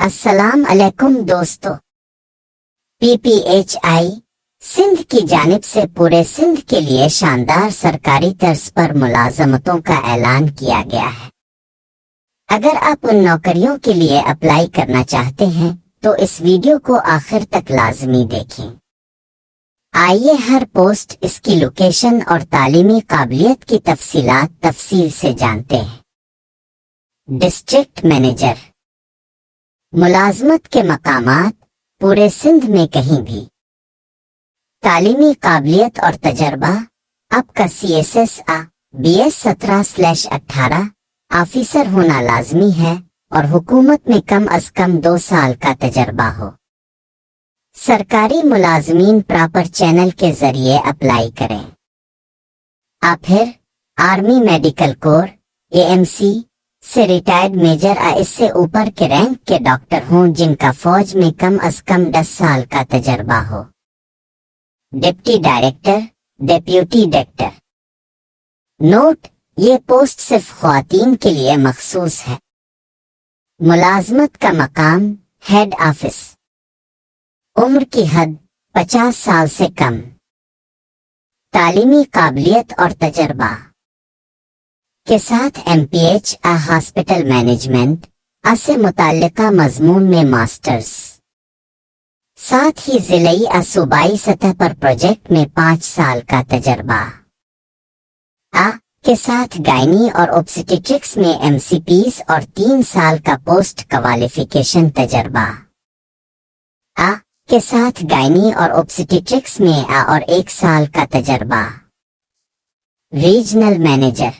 अस्सलाम अलैकुम दोस्तों। PPHI सिंध की जानिब से पूरे सिंध के लिए शानदार सरकारी तर्ज पर मुलाजमतों का ऐलान किया गया है। अगर आप उन नौकरियों के लिए अप्लाई करना चाहते हैं तो इस वीडियो को आखिर तक लाजमी देखें। आइए हर पोस्ट, इसकी लोकेशन और तालीमी काबिलियत की तफसीलात तफसील से जानते हैं। डिस्ट्रिक्ट मैनेजर, मुलाजमत के मकामात पूरे सिंध में कहीं भी। तालीमी काबिलियत और तजर्बा, आपका CSS BS 17/18 ऑफिसर होना लाजमी है और हुकूमत में कम अज कम 2 साल का तजर्बा हो। सरकारी मुलाजमीन प्रॉपर चैनल के जरिए अप्लाई करें। आप फिर आर्मी मेडिकल कोर AMC से रिटायर्ड मेजर या इससे ऊपर के रैंक के डॉक्टर हों जिनका फौज में कम अज कम 10 साल का तजर्बा हो। Deputy director, deputy director. Note, ये पोस्ट सिर्फ ख्वातीन के लिए मखसूस है। मुलाजमत का मकाम हेड ऑफिस। उम्र की हद 50 साल से कम। तालीमी काबिलियत और तजर्बा के साथ MPH हॉस्पिटल मैनेजमेंट से मुताल्लिका मजमून में मास्टर्स। साथ ही जिलाई सूबाई सतह पर प्रोजेक्ट में 5 साल का तजर्बा। के साथ गायनी और ऑब्स्टेट्रिक्स में MCPs और 3 साल का पोस्ट क्वालिफिकेशन तजर्बा। के साथ गायनी और ऑब्स्टेट्रिक्स में और 1 साल का तजर्बा। Regional manager.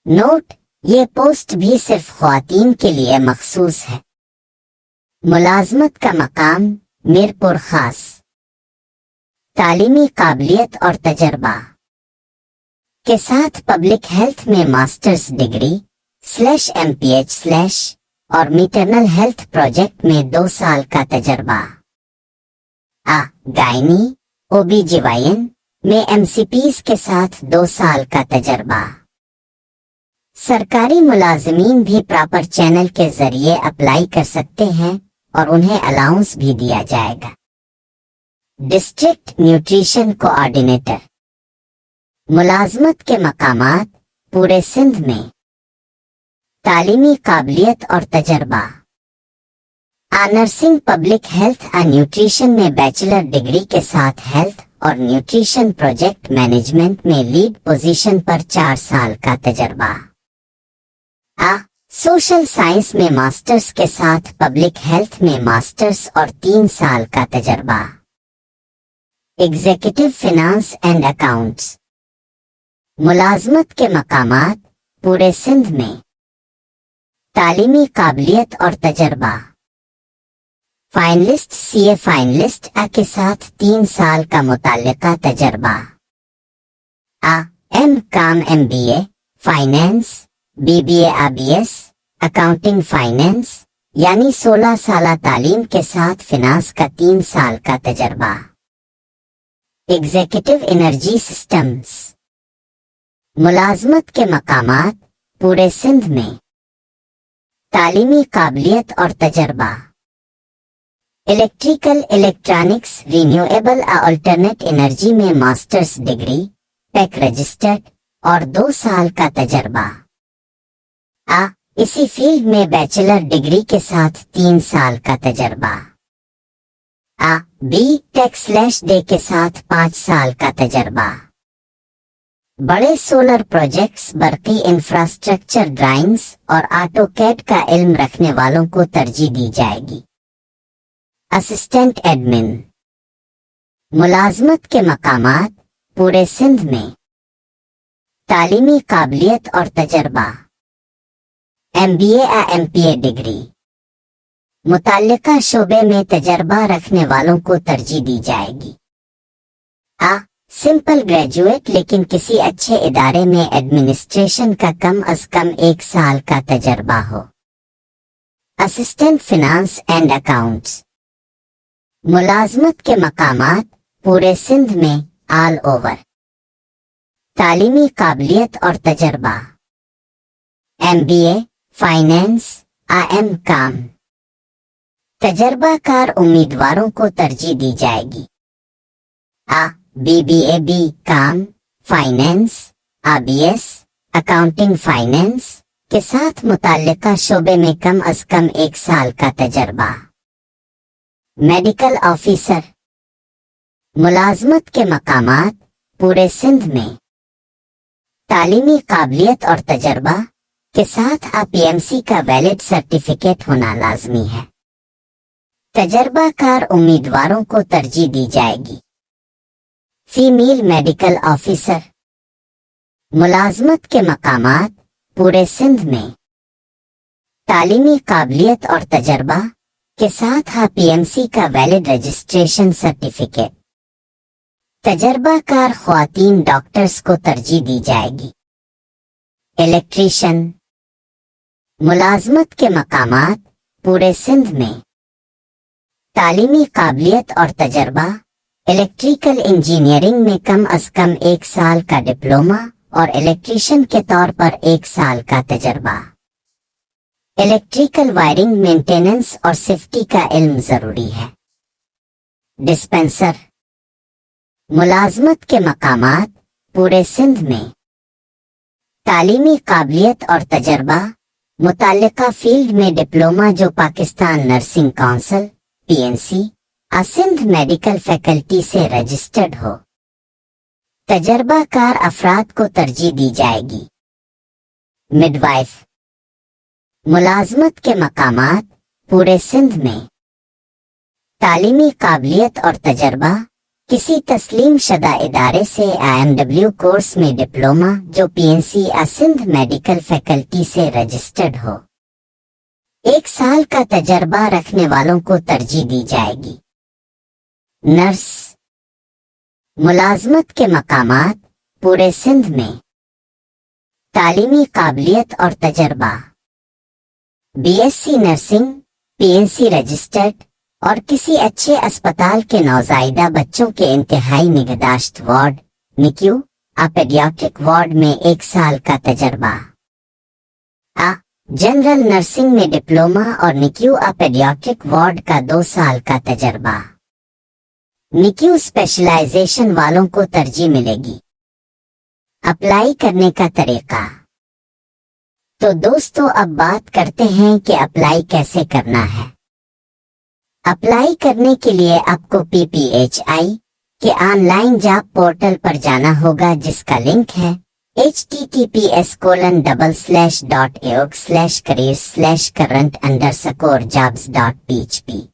नोट, ये पोस्ट भी सिर्फ ख्वातीन के लिए मखसूस है। मुलाजमत का मकाम मीरपुर खास। तालीमी काबिलियत और तजर्बा के साथ पब्लिक हेल्थ में मास्टर्स डिग्री /MPH/ और मैटरनल हेल्थ प्रोजेक्ट में 2 साल का तजर्बा। गायनी OBGYN में MCPs के साथ 2 साल का तजर्बा। सरकारी मुलाजमीन भी प्रॉपर चैनल के जरिए अप्लाई कर सकते हैं और उन्हें अलाउंस भी दिया जाएगा। District nutrition coordinator. मुलाजमत के मकामात पूरे सिंध में। तालीमी काबिलियत और तजर्बा। नर्सिंग पब्लिक हेल्थ न्यूट्रिशन में बैचलर डिग्री के साथ हेल्थ और न्यूट्रिशन प्रोजेक्ट मैनेजमेंट में लीड पोजीशन पर 4 साल का तजर्बा। सोशल साइंस में मास्टर्स के साथ पब्लिक हेल्थ में मास्टर्स और 3 साल का तजर्बा। Executive finance and accounts. मुलाजमत के मकामात पूरे सिंध में। तालीमी काबिलियत और तजर्बा। फाइनलिस्ट CA फाइनलिस्ट के साथ 3 साल का मुताल्लिका तजर्बा। M.Com MBA finance, BBA ABS accounting finance यानी 16 साल तालीम के साथ फिनांस का 3 साल का तजर्बा। Executive energy systems. मुलाजमत के मकामात पूरे सिंध में। तालीमी काबिलियत और तजर्बा। Electrical electronics renewable alternate energy में मास्टर्स डिग्री PEC रजिस्टर्ड और 2 साल का तजर्बा। इसी फील्ड में बैचलर डिग्री के साथ 3 साल का तजर्बा। B.Tech/D के साथ 5 साल का तजर्बा। बड़े सोलर प्रोजेक्ट्स, बरकी इंफ्रास्ट्रक्चर ड्राइंग्स और AutoCAD का इल्म रखने वालों को तरजीह दी जाएगी। Assistant admin. मुलाजमत के मकामात पूरे सिंध में। तालीमी काबिलियत और तजर्बा। MBA या MPA डिग्री। मुताल्लिका शोबे में तजर्बा रखने वालों को तरजीह दी जाएगी। सिंपल ग्रेजुएट लेकिन किसी अच्छे इदारे में एडमिनिस्ट्रेशन का कम अज कम 1 साल का तजर्बा हो। Assistant finance and accounts. मुलाजमत के मकामात पूरे सिंध में ऑल ओवर। तालीमी काबिलियत और तजर्बा। MBA फाइनेंस, M.Com तजर्बाकार उम्मीदवारों को तरजीह दी जाएगी। आ BBA काम, फाइनेंस, ABS, अकाउंटिंग फाइनेंस के साथ मुताल्लिका शोबे में कम अज कम 1 साल का तजर्बा। मेडिकल ऑफिसर, मुलाजमत के मकामात पूरे सिंध में। तालीमी काबिलियत और तजर्बा के साथ PMC का वैलिड सर्टिफिकेट होना लाजमी है। तजर्बाकार उम्मीदवारों को तरजीह दी जाएगी। फीमेल मेडिकल ऑफिसर, मुलाजमत के मकामात पूरे सिंध में। तालीमी काबिलियत और तजर्बा के साथ PMC का वैलिड रजिस्ट्रेशन सर्टिफिकेट। तजर्बाकार ख्वातीन डॉक्टर्स को तरजीह दी जाएगी। इलेक्ट्रीशियन, मुलाजमत के मकामात पूरे सिंध में। तालीमी काबिलियत और तजर्बा, इलेक्ट्रिकल इंजीनियरिंग में कम अज कम 1 साल का डिप्लोमा और इलेक्ट्रीशियन के तौर पर 1 साल का तजर्बा। इलेक्ट्रिकल वायरिंग मेंटेनेंस और सेफ्टी का इल्म जरूरी है। डिस्पेंसर, मुलाजमत के मकामात पूरे सिंध में। तालीमी काबिलियत और तजर्बा, मुताल्लिका फील्ड में डिप्लोमा जो Pakistan nursing council PNC Sindh medical faculty से रजिस्टर्ड हो। तजर्बाकार अफराद को तरजीह दी जाएगी। मिडवाइफ, मुलाजमत के मकामात पूरे सिंध में। तालीमी काबिलियत और तजर्बा, किसी तस्लीम शदा इदारे से IMW कोर्स में डिप्लोमा जो PNC सिंध मेडिकल फैकल्टी से रजिस्टर्ड हो। 1 साल का तजर्बा रखने वालों को तरजीह दी जाएगी। नर्स, मुलाजमत के मकामात पूरे सिंध में। तालीमी काबिलियत और तजर्बा, BSc नर्सिंग PNC रजिस्टर्ड और किसी अच्छे अस्पताल के नौजायदा बच्चों के इंतहाई निगहदाश्त वार्ड NICU पेडियाट्रिक वार्ड में 1 साल का तजर्बा। जनरल नर्सिंग में डिप्लोमा और NICU पेडियाट्रिक वार्ड का 2 साल का तजर्बा। NICU स्पेशलाइजेशन वालों को तरजीह मिलेगी। अप्लाई करने का तरीका। तो दोस्तों अब बात करते हैं कि अप्लाई कैसे करना है। अप्लाई करने के लिए आपको PPHI के ऑनलाइन जॉब पोर्टल पर जाना होगा जिसका लिंक है https://careers/current_jobs.php।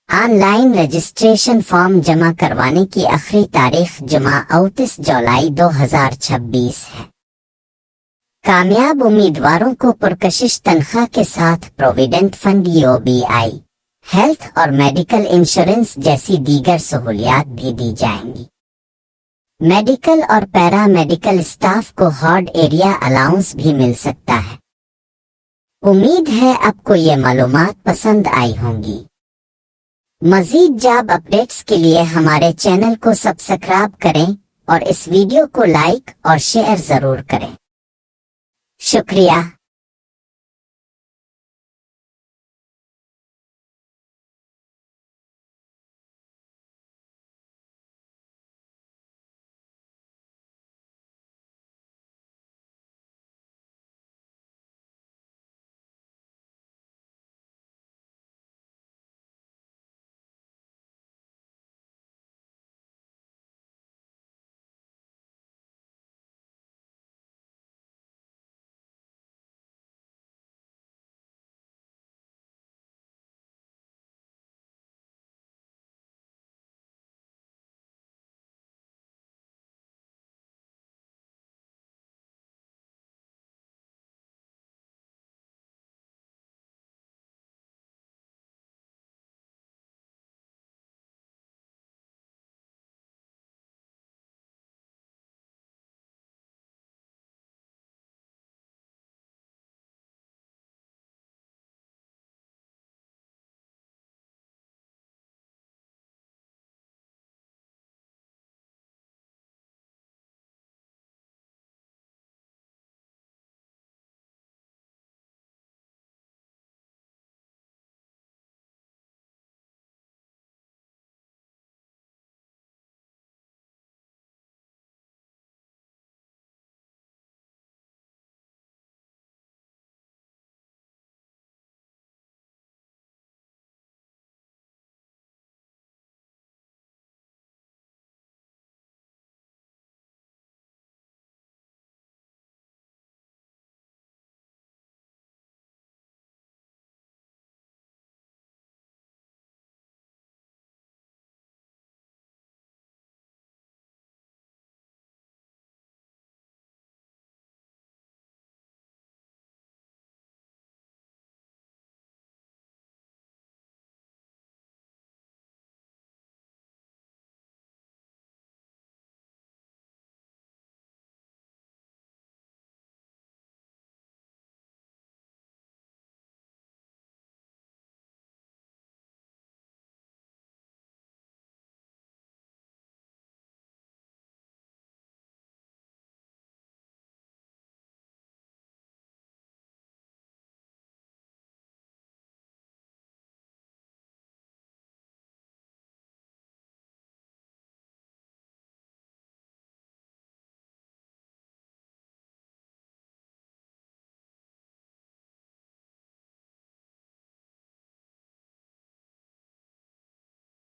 ऑनलाइन रजिस्ट्रेशन फॉर्म जमा करवाने की आखिरी तारीख जुमा 29 जुलाई 2026 है। कामयाब उम्मीदवारों को पुरकशिश तनख्वाह के साथ प्रोविडेंट फंड UOBI, हेल्थ और मेडिकल इंश्योरेंस जैसी दीगर सहूलियात भी दी जाएंगी। मेडिकल और पैरा मेडिकल स्टाफ को हार्ड एरिया अलाउंस भी मिल सकता है। उम्मीद है आपको ये मालूमात पसंद आई होंगी। मजीद जॉब अपडेट्स के लिए हमारे चैनल को सब्सक्राइब करें और इस वीडियो को लाइक और शेयर जरूर करें। शुक्रिया।